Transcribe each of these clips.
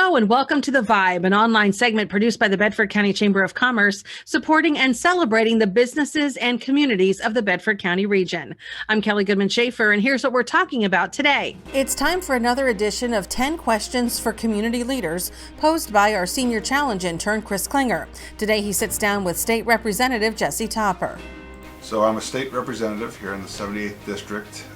Hello and welcome to The Vibe, an online segment produced by the Bedford County Chamber of Commerce, supporting and celebrating the businesses and communities of the Bedford County region. I'm Kelly Goodman-Schaefer, and here's what we're talking about today. It's time for another edition of 10 Questions for Community Leaders, posed by our Senior Challenge intern, Chris Klinger. Today he sits down with State Representative Jesse Topper. So I'm a state representative here in the 78th District.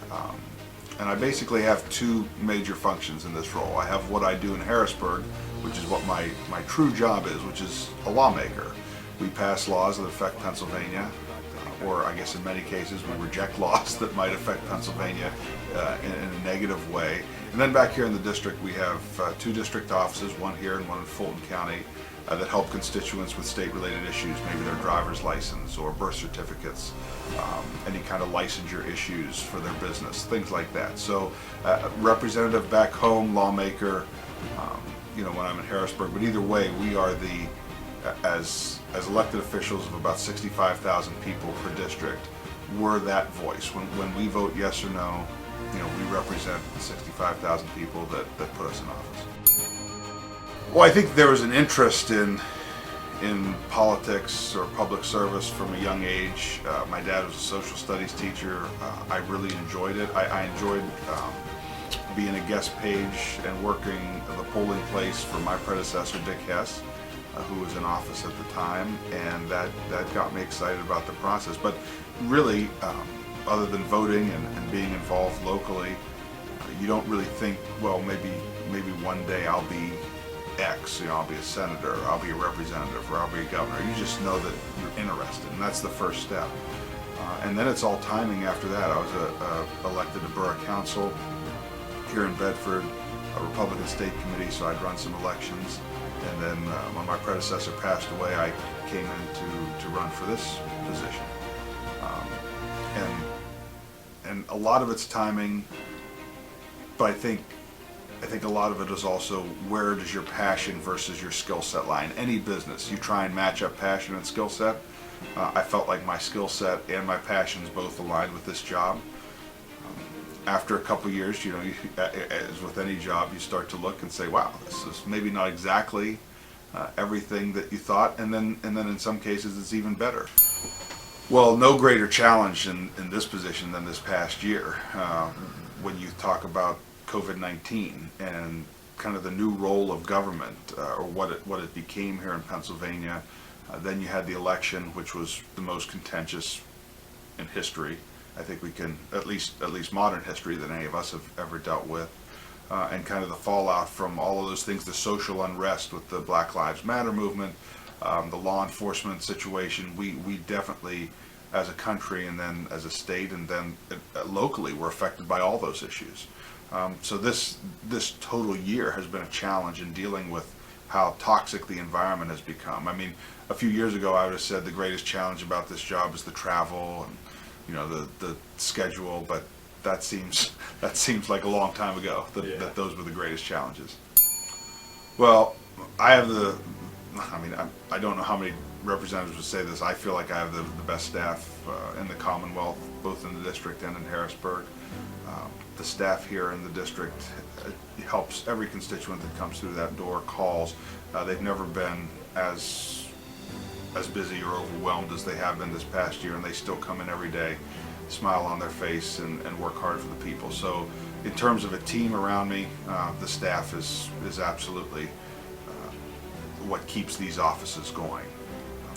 And I basically have two major functions in this role. I have what I do in Harrisburg, which is what my true job is, which is a lawmaker. We pass laws that affect Pennsylvania, or I guess in many cases we reject laws that might affect Pennsylvania in a negative way. And then back here in the district we have two district offices, one here and one in Fulton County, that help constituents with state-related issues, maybe their driver's license or birth certificates, any kind of licensure issues for their business, things like that. So representative back home, lawmaker, when I'm in Harrisburg, but either way, we are as elected officials of about 65,000 people per district, we're that voice. When we vote yes or no, we represent the 65,000 people that put us in office. Well, I think there was an interest in politics or public service from a young age. My dad was a social studies teacher. I really enjoyed it. I enjoyed being a guest page and working the polling place for my predecessor, Dick Hess, who was in office at the time, and that got me excited about the process. But really, other than voting and being involved locally, you don't really think, well, maybe one day I'll be X, I'll be a senator, or I'll be a representative, or I'll be a governor. You just know that you're interested, and that's the first step. And then it's all timing after that. I was elected to Borough Council here in Bedford, a Republican State Committee, so I'd run some elections. And then when my predecessor passed away, I came in to run for this position. And a lot of it's timing, but I think a lot of it is also where does your passion versus your skill set lie. In any business, you try and match up passion and skill set. I felt like my skill set and my passions both aligned with this job. After a couple years, as with any job, you start to look and say, wow, this is maybe not exactly everything that you thought, and then in some cases it's even better. Well, no greater challenge in this position than this past year. When you talk about COVID-19 and kind of the new role of government, or what it became here in Pennsylvania. Then you had the election, which was the most contentious in history. I think we can, at least modern history, that any of us have ever dealt with. And kind of the fallout from all of those things, the social unrest with the Black Lives Matter movement, the law enforcement situation. We definitely, as a country and then as a state and then locally, were affected by all those issues. So this total year has been a challenge in dealing with how toxic the environment has become. I mean, a few years ago I would have said the greatest challenge about this job is the travel and the schedule, but that seems like a long time ago that those were the greatest challenges. Well, I don't know how many representatives would say this. I feel like I have the best staff in the Commonwealth, both in the district and in Harrisburg. The staff here in the district helps every constituent that comes through that door, calls. They've never been as busy or overwhelmed as they have been this past year, and they still come in every day, smile on their face, and work hard for the people. So in terms of a team around me, the staff is absolutely what keeps these offices going.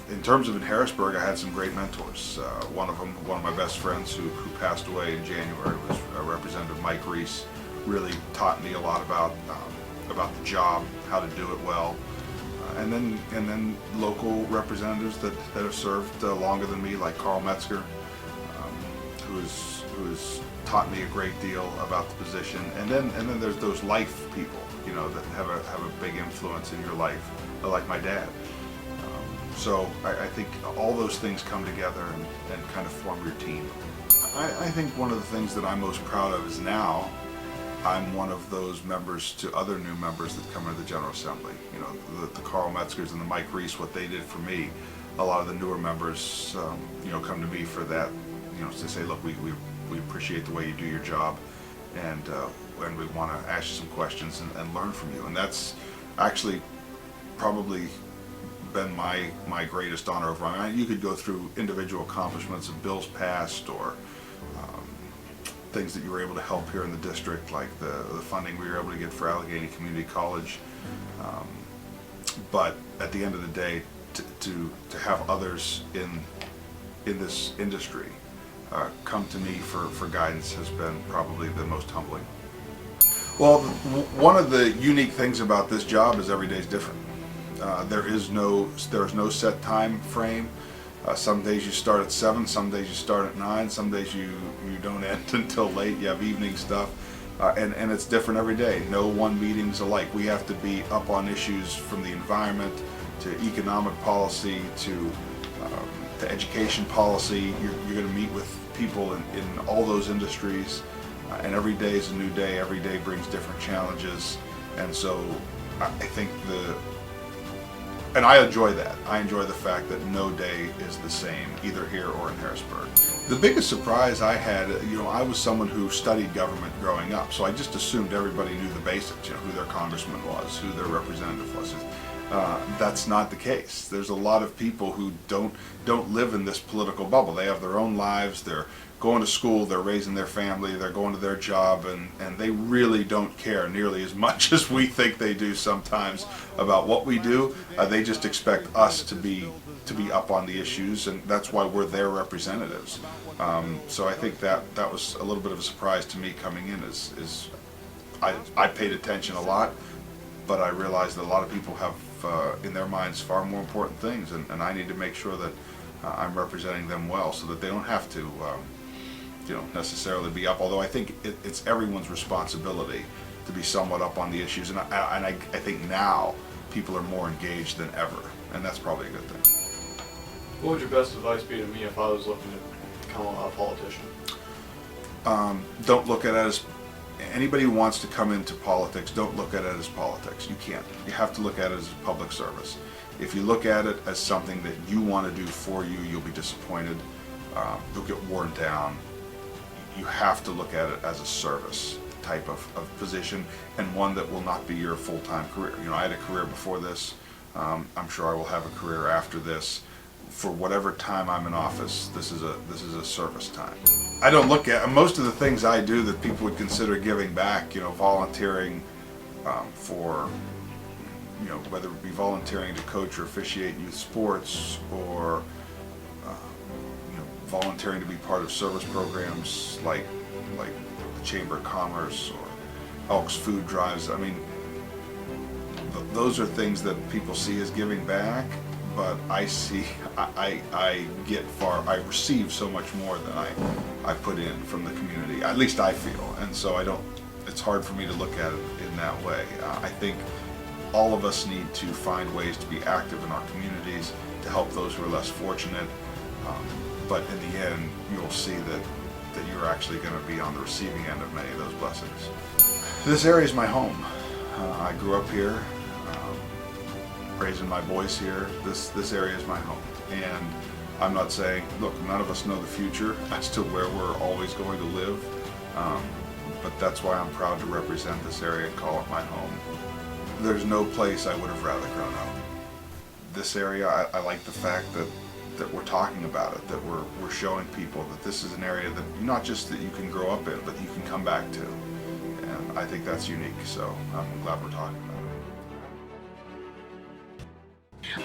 In terms of in Harrisburg, I had some great mentors. One of my best friends who passed away in January was Representative Mike Reese. Really taught me a lot about the job, how to do it well, and then local representatives that have served longer than me, like Carl Metzger, who has taught me a great deal about the position. And then there's those life people, that have a big influence in your life, like my dad. So I think all those things come together and kind of form your team. I think one of the things that I'm most proud of is now I'm one of those members to other new members that come into the General Assembly. The Carl Metzgers and the Mike Reese, what they did for me. A lot of the newer members, come to me for that, to say, look, we appreciate the way you do your job, and we want to ask you some questions and learn from you. And that's actually probably been my greatest honor over. I mean, you could go through individual accomplishments of bills passed or things that you were able to help here in the district, like the funding we were able to get for Allegheny Community College. But at the end of the day, to have others in this industry come to me for guidance has been probably the most humbling. Well, one of the unique things about this job is every day is different. There is no set time frame. Some days you start at 7, some days you start at 9, some days you don't end until late. You have evening stuff, and it's different every day. No one meeting's alike. We have to be up on issues from the environment to economic policy to education policy. You're going to meet with people in all those industries, and every day is a new day. Every day brings different challenges, and so I think and I enjoy that. I enjoy the fact that no day is the same, either here or in Harrisburg. The biggest surprise I had, I was someone who studied government growing up, so I just assumed everybody knew the basics, who their congressman was, who their representative was. That's not the case. There's a lot of people who don't live in this political bubble. They have their own lives. They're going to school, they're raising their family, they're going to their job, and they really don't care nearly as much as we think they do sometimes about what we do. They just expect us to be up on the issues, and that's why we're their representatives. So I think that was a little bit of a surprise to me coming in. Is I paid attention a lot, but I realized that a lot of people have in their minds far more important things, and I need to make sure that I'm representing them well, so that they don't have to necessarily be up, although I think it's everyone's responsibility to be somewhat up on the issues, and I think now people are more engaged than ever, and that's probably a good thing. What would your best advice be to me if I was looking to become a politician? Don't look at it as, anybody who wants to come into politics, don't look at it as politics. You can't. You have to look at it as public service. If you look at it as something that you want to do for you, you'll be disappointed. You'll get worn down. You have to look at it as a service type of position, and one that will not be your full-time career. I had a career before this. I'm sure I will have a career after this. For whatever time I'm in office, this is a service time. I don't look at most of the things I do that people would consider giving back. volunteering for, whether it be volunteering to coach or officiate youth sports, or volunteering to be part of service programs like the Chamber of Commerce or Elks food drives. I mean, those are things that people see as giving back, but I receive so much more than I put in from the community. At least I feel, and so it's hard for me to look at it in that way. I think all of us need to find ways to be active in our communities to help those who are less fortunate. But in the end, you'll see that you're actually going to be on the receiving end of many of those blessings. This area is my home. I grew up here, raising my boys here. This area is my home. And I'm not saying, look, none of us know the future as to where we're always going to live. But that's why I'm proud to represent this area and call it my home. There's no place I would have rather grown up. This area, I like the fact that we're talking about it, that we're showing people that this is an area that not just that you can grow up in, but you can come back to. And I think that's unique, so I'm glad we're talking about it.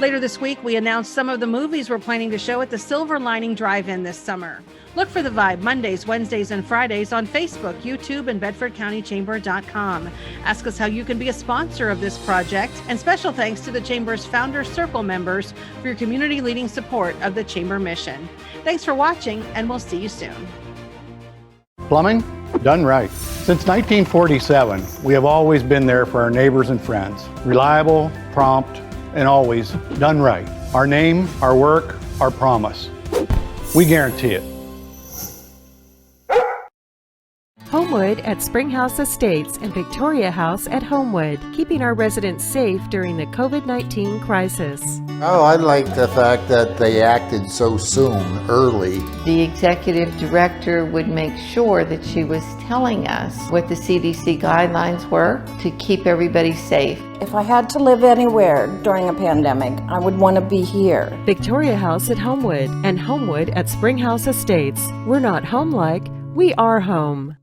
Later this week, we announced some of the movies we're planning to show at the Silver Lining Drive-In this summer. Look for The Vibe Mondays, Wednesdays, and Fridays on Facebook, YouTube, and BedfordCountyChamber.com. Ask us how you can be a sponsor of this project, and special thanks to the Chamber's Founder Circle members for your community-leading support of the Chamber mission. Thanks for watching, and we'll see you soon. Plumbing, done right. Since 1947, we have always been there for our neighbors and friends. Reliable, prompt, and always done right. Our name, our work, our promise. We guarantee it. Home Homewood at Springhouse Estates and Victoria House at Homewood, keeping our residents safe during the COVID-19 crisis. Oh, I like the fact that they acted so soon, early. The executive director would make sure that she was telling us what the CDC guidelines were to keep everybody safe. If I had to live anywhere during a pandemic, I would want to be here. Victoria House at Homewood and Homewood at Springhouse Estates. We're not home-like, we are home.